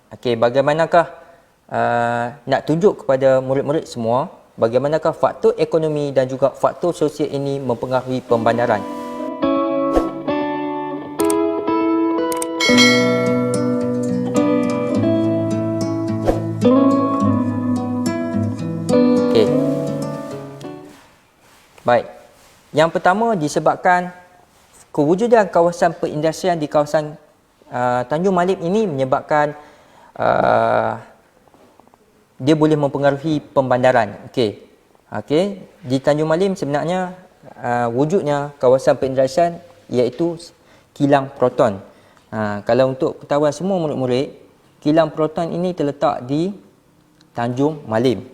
Okey, bagaimanakah nak tunjuk kepada murid-murid semua bagaimanakah faktor ekonomi dan juga faktor sosial ini mempengaruhi pembandaran. Okey. Baik. Yang pertama disebabkan kewujudan kawasan perindustrian di kawasan Tanjung Malim ini menyebabkan dia boleh mempengaruhi pembandaran. Okey. Di Tanjung Malim sebenarnya wujudnya kawasan perindustrian iaitu kilang proton. Kalau untuk pengetahuan semua murid-murid, kilang proton ini terletak di Tanjung Malim.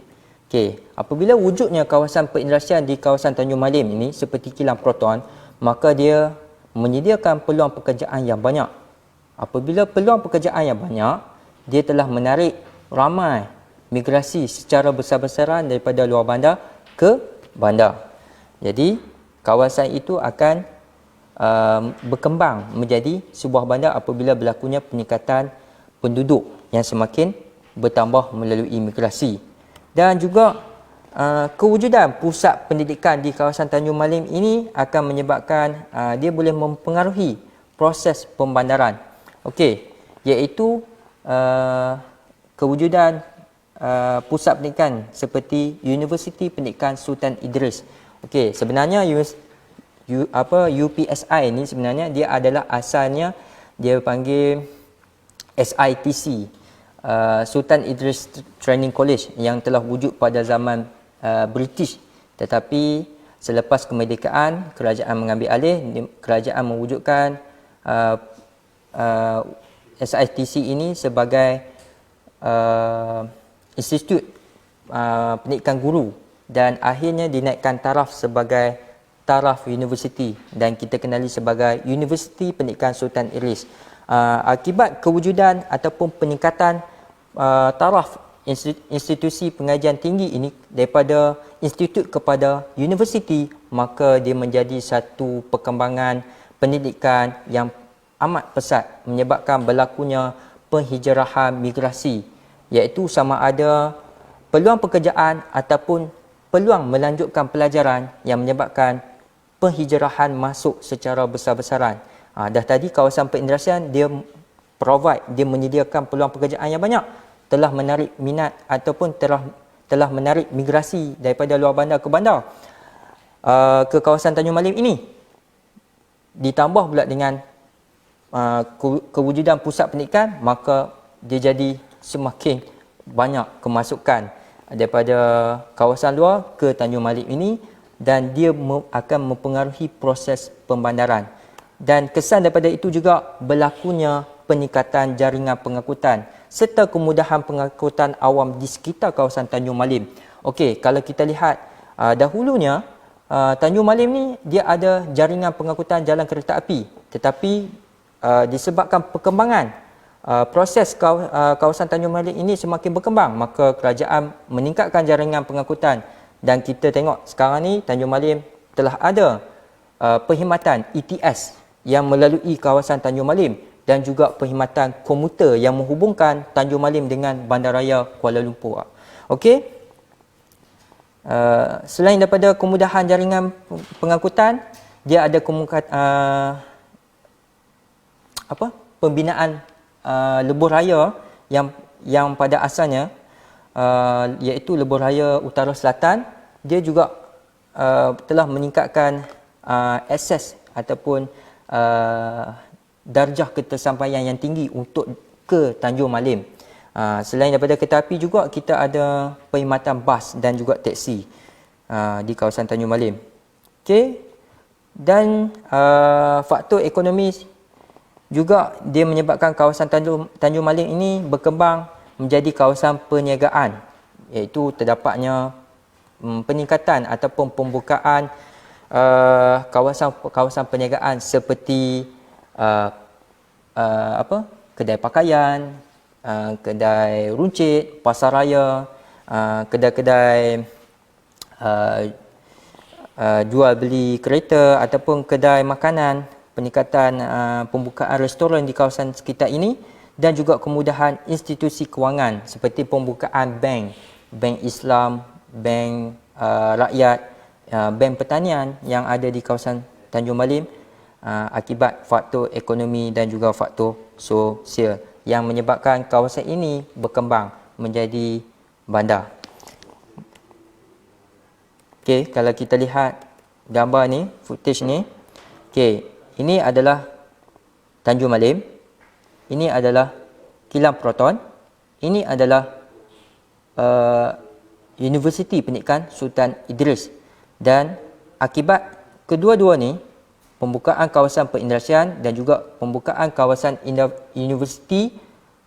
Okey, apabila wujudnya kawasan perindustrian di kawasan Tanjung Malim ini seperti kilang proton, maka dia menyediakan peluang pekerjaan yang banyak. Apabila peluang pekerjaan yang banyak, dia telah menarik ramai migrasi secara besar-besaran daripada luar bandar ke bandar. Jadi, kawasan itu akan berkembang menjadi sebuah bandar apabila berlakunya peningkatan penduduk yang semakin bertambah melalui migrasi. Dan juga kewujudan pusat pendidikan di kawasan Tanjung Malim ini akan menyebabkan dia boleh mempengaruhi proses pembandaran. Okey, iaitu kewujudan pusat pendidikan seperti Universiti Pendidikan Sultan Idris. Okey, sebenarnya UPSI ini sebenarnya dia adalah asalnya dia panggil SITC, Sultan Idris Training College, yang telah wujud pada zaman British, tetapi selepas kemerdekaan kerajaan mengambil alih, kerajaan mewujudkan SITC ini sebagai institut pendidikan guru dan akhirnya dinaikkan taraf sebagai taraf universiti dan kita kenali sebagai Universiti Pendidikan Sultan Idris. Akibat kewujudan ataupun peningkatan taraf institusi pengajian tinggi ini daripada institut kepada universiti, maka dia menjadi satu perkembangan pendidikan yang amat pesat menyebabkan berlakunya penghijrahan migrasi, iaitu sama ada peluang pekerjaan ataupun peluang melanjutkan pelajaran yang menyebabkan penghijrahan masuk secara besar-besaran. Dah tadi kawasan perindustrian dia menyediakan peluang pekerjaan yang banyak, telah menarik minat ataupun telah menarik migrasi daripada luar bandar ke bandar ke kawasan Tanjung Malim ini. Ditambah pula dengan kewujudan pusat pendidikan, maka dia jadi semakin banyak kemasukan daripada kawasan luar ke Tanjung Malim ini dan dia akan mempengaruhi proses pembandaran. Dan kesan daripada itu juga berlakunya peningkatan jaringan pengangkutan serta kemudahan pengangkutan awam di sekitar kawasan Tanjung Malim. Okey, kalau kita lihat dahulunya Tanjung Malim ni dia ada jaringan pengangkutan jalan kereta api, tetapi disebabkan perkembangan proses kawasan Tanjung Malim ini semakin berkembang, maka kerajaan meningkatkan jaringan pengangkutan dan kita tengok sekarang ni Tanjung Malim telah ada perkhidmatan ETS yang melalui kawasan Tanjung Malim dan juga perkhidmatan komuter yang menghubungkan Tanjung Malim dengan Bandaraya Kuala Lumpur. Okey. Selain daripada kemudahan jaringan pengangkutan, dia ada pembinaan lebuh raya yang pada asalnya iaitu lebuh raya Utara Selatan. Dia juga telah meningkatkan akses ataupun darjah ketersampaian yang tinggi untuk ke Tanjung Malim. Selain daripada kereta api juga kita ada perkhidmatan bas dan juga teksi di kawasan Tanjung Malim. Okey. Dan faktor ekonomi juga dia menyebabkan kawasan Tanjung Malim ini berkembang menjadi kawasan perniagaan, iaitu terdapatnya peningkatan ataupun pembukaan kawasan perniagaan seperti kedai pakaian, kedai runcit, pasar raya, kedai-kedai jual beli kereta ataupun kedai makanan, peningkatan pembukaan restoran di kawasan sekitar ini dan juga kemudahan institusi kewangan seperti pembukaan bank Islam, bank rakyat, bank pertanian yang ada di kawasan Tanjung Malim akibat faktor ekonomi dan juga faktor sosial yang menyebabkan kawasan ini berkembang menjadi bandar. Okey, kalau kita lihat gambar ni, footage ni. Okey, ini adalah Tanjung Malim. Ini adalah kilang proton. Ini adalah Universiti Pendidikan Sultan Idris. Dan akibat kedua-dua ni, pembukaan kawasan perindustrian dan juga pembukaan kawasan Universiti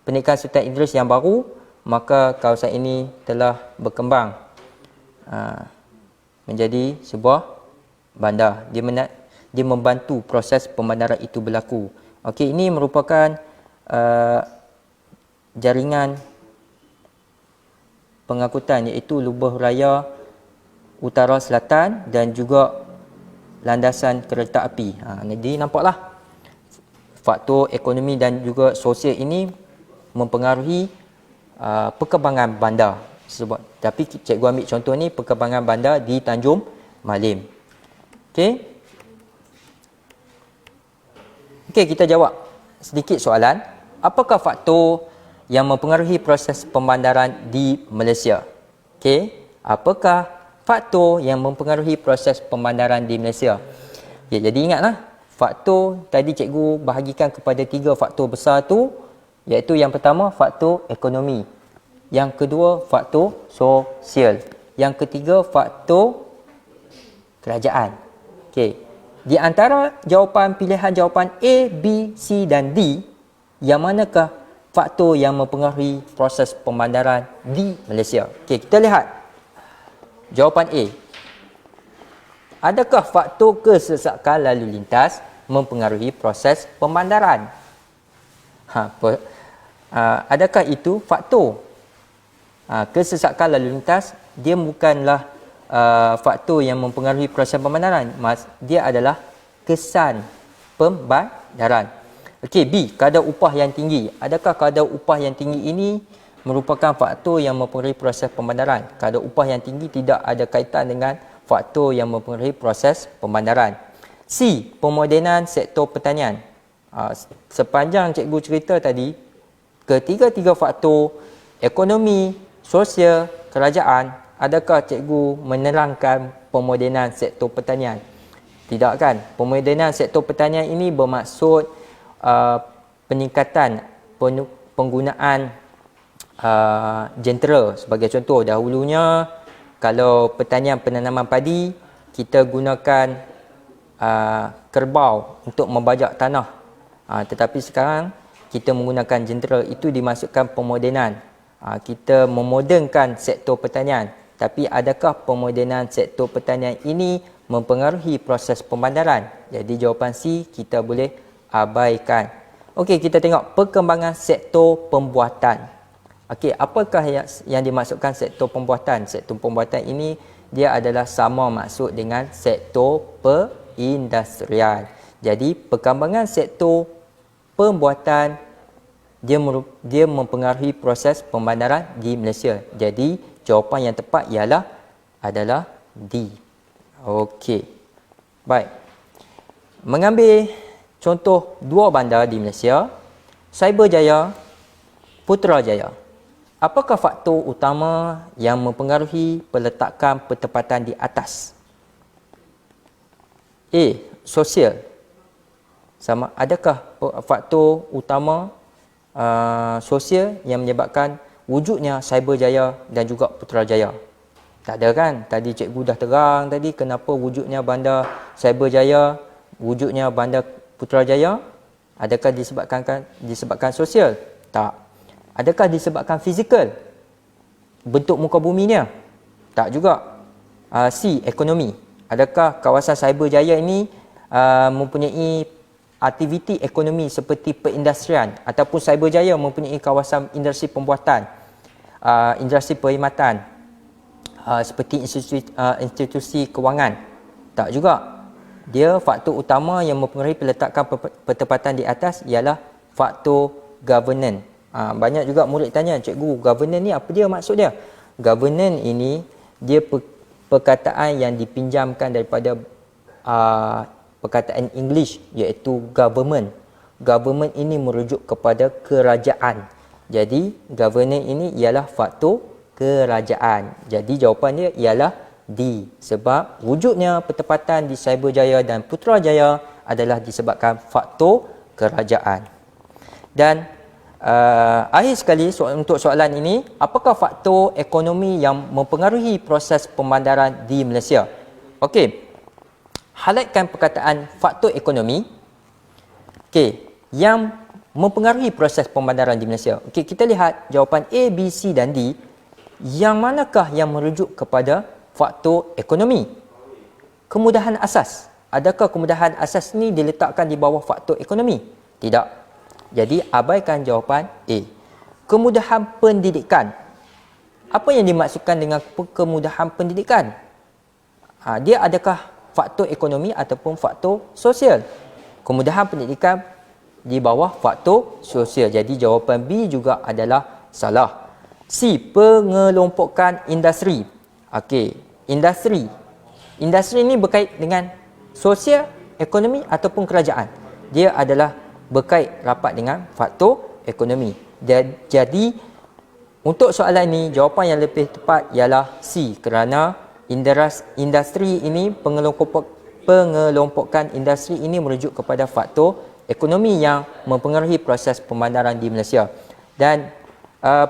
Pendidikan Sultan Idris yang baru, maka kawasan ini telah berkembang menjadi sebuah bandar. Dia membantu proses pembandaran itu berlaku. Okey, ini merupakan jaringan pengangkutan iaitu Lubang Raya Utara Selatan dan juga landasan kereta api. Jadi nampaklah faktor ekonomi dan juga sosial ini mempengaruhi perkembangan bandar. Tapi cikgu ambil contoh ni perkembangan bandar di Tanjung Malim. Okey. Okey, kita jawab sedikit soalan. Apakah faktor yang mempengaruhi proses pembandaran di Malaysia? Okey, apakah faktor yang mempengaruhi proses pembandaran di Malaysia? Okay, jadi ingatlah, faktor tadi cikgu bahagikan kepada 3 faktor besar tu, iaitu yang pertama faktor ekonomi, yang kedua faktor sosial, yang ketiga faktor kerajaan. Okey. Di antara pilihan jawapan A, B, C dan D, yang manakah faktor yang mempengaruhi proses pembandaran di Malaysia? Okey, kita lihat jawapan A. Adakah faktor kesesakan lalu lintas mempengaruhi proses pembandaran? Adakah itu faktor? Kesesakan lalu lintas dia bukanlah faktor yang mempengaruhi proses pembandaran. Dia adalah kesan pembandaran. Okey, B, kadar upah yang tinggi. Adakah kadar upah yang tinggi ini merupakan faktor yang mempengaruhi proses pembandaran? Kadar upah yang tinggi tidak ada kaitan dengan faktor yang mempengaruhi proses pembandaran. C, pemodenan sektor pertanian. Sepanjang cikgu cerita tadi, ketiga-tiga faktor ekonomi, sosial, kerajaan, adakah cikgu menerangkan pemodenan sektor pertanian? Tidak kan? Pemodenan sektor pertanian ini bermaksud peningkatan penggunaan jentera. Sebagai contoh, dahulunya kalau pertanian penanaman padi, kita gunakan kerbau untuk membajak tanah. Tetapi sekarang kita menggunakan jentera. Itu dimaksudkan pemodenan. Kita memodenkan sektor pertanian. Tapi adakah pemodenan sektor pertanian ini mempengaruhi proses pembandaran? Jadi jawapan C kita boleh abaikan. Okey, kita tengok perkembangan sektor pembuatan. Okey, apakah yang dimaksudkan sektor pembuatan? Sektor pembuatan ini dia adalah sama maksud dengan sektor perindustrian. Jadi perkembangan sektor pembuatan dia mempengaruhi proses pembandaran di Malaysia. Jadi jawapan yang tepat adalah D. Okey. Baik. Mengambil contoh 2 bandar di Malaysia, Cyberjaya, Putrajaya. Apakah faktor utama yang mempengaruhi peletakan pertempatan di atas? A, sosial. Adakah faktor utama sosial yang menyebabkan wujudnya Cyberjaya dan juga Putrajaya? Tak ada kan? Tadi cikgu dah terang tadi kenapa wujudnya bandar Cyberjaya, wujudnya bandar Putrajaya. Adakah disebabkan sosial? Tak. Adakah disebabkan fizikal? Bentuk muka buminya? Tak juga. C, ekonomi. Adakah kawasan Cyberjaya ini mempunyai aktiviti ekonomi seperti perindustrian, ataupun Cyberjaya mempunyai kawasan industri pembuatan, industri perkhidmatan, seperti institusi kewangan? Tak juga. Dia faktor utama yang mempengaruhi peletakan pertempatan di atas ialah faktor governance. Banyak juga murid tanya, cikgu, governance ni apa dia maksud dia? Governance ini dia perkataan yang dipinjamkan daripada perkataan English iaitu government. Government ini merujuk kepada kerajaan. Jadi governance ini ialah faktor kerajaan. Jadi jawapan dia ialah D. Sebab wujudnya pertempatan di Cyberjaya dan Putrajaya adalah disebabkan faktor kerajaan. Dan akhir sekali untuk soalan ini, apakah faktor ekonomi yang mempengaruhi proses pembandaran di Malaysia? Okey. Highlightkan perkataan faktor ekonomi. Okey, yang mempengaruhi proses pembandaran di Malaysia. Okey, kita lihat jawapan A, B, C dan D. Yang manakah yang merujuk kepada faktor ekonomi? Kemudahan asas. Adakah kemudahan asas ni diletakkan di bawah faktor ekonomi? Tidak. Jadi abaikan jawapan A. Kemudahan pendidikan. Apa yang dimaksudkan dengan kemudahan pendidikan? Dia adakah faktor ekonomi ataupun faktor sosial? Kemudahan pendidikan di bawah faktor sosial. Jadi jawapan B juga adalah salah. C. Pengelompokan industri. Okey, industri. Industri ini berkait dengan sosial, ekonomi ataupun kerajaan. Dia adalah berkait rapat dengan faktor ekonomi. Dan jadi untuk soalan ini jawapan yang lebih tepat ialah C, kerana industri ini pengelompokan industri ini merujuk kepada faktor ekonomi yang mempengaruhi proses pembandaran di Malaysia. Dan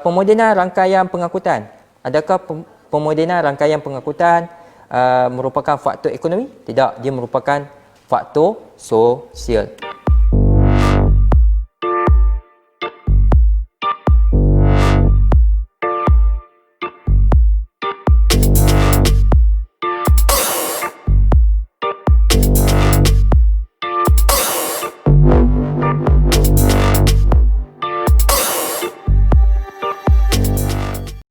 pemodenan rangkaian pengangkutan. Adakah pemodenan rangkaian pengangkutan merupakan faktor ekonomi? Tidak, dia merupakan faktor sosial.